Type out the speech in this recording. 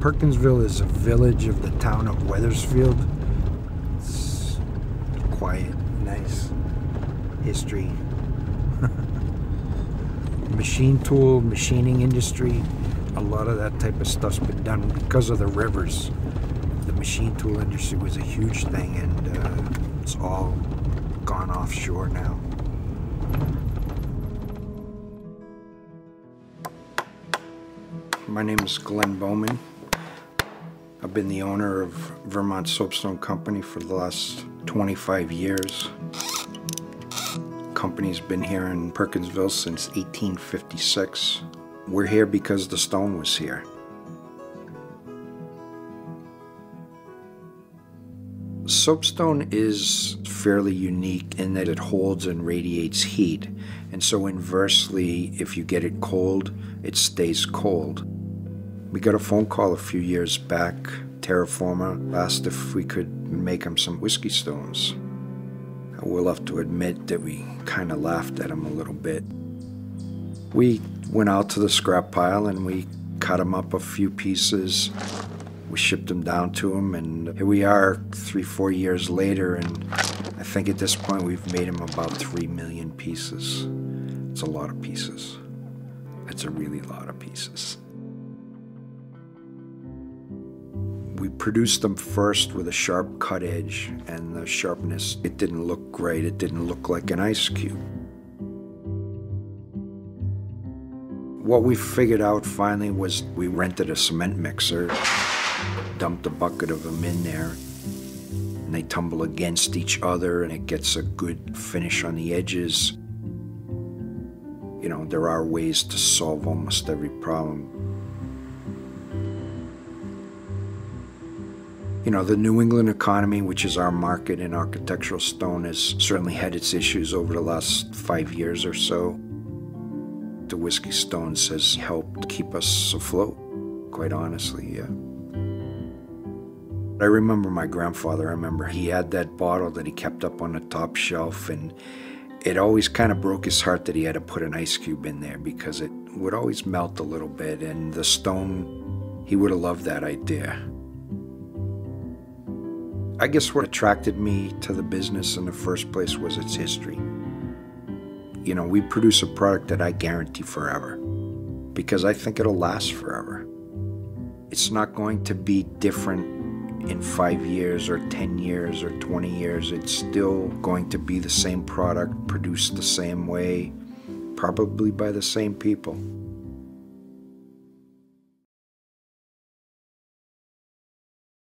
Perkinsville is a village of the town of Wethersfield. It's quiet, nice history. Machine tool, machining industry, a lot of that type of stuff's been done because of the rivers. The machine tool industry was a huge thing, and it's all gone offshore now. My name is Glenn Bowman. I've been the owner of Vermont Soapstone Company for the last 25 years. The company's been here in Perkinsville since 1856. We're here because the stone was here. Soapstone is fairly unique in that it holds and radiates heat, and so inversely, if you get it cold, it stays cold. We got a phone call a few years back. Terraforma asked if we could make them some whiskey stones. We'll have to admit that we kind of laughed at them a little bit. We went out to the scrap pile and we cut them up a few pieces. We shipped them down to them, and here we are 3-4 years later, and I think at this point we've made them about 3 million pieces. It's a lot of pieces. It's a really lot of pieces. We produced them first with a sharp cut edge, and the sharpness, it didn't look great. It didn't look like an ice cube. What we figured out finally was we rented a cement mixer, dumped a bucket of them in there, and they tumble against each other, and it gets a good finish on the edges. You know, there are ways to solve almost every problem. You know, the New England economy, which is our market in architectural stone, has certainly had its issues over the last 5 years or so. The whiskey stones has helped keep us afloat, quite honestly, yeah. I remember my grandfather. He had that bottle that he kept up on the top shelf, and it always kind of broke his heart that he had to put an ice cube in there because it would always melt a little bit, and the stone, he would have loved that idea. I guess what attracted me to the business in the first place was its history. You know, we produce a product that I guarantee forever because I think it'll last forever. It's not going to be different in 5 years or 10 years or 20 years. It's still going to be the same product, produced the same way, probably by the same people.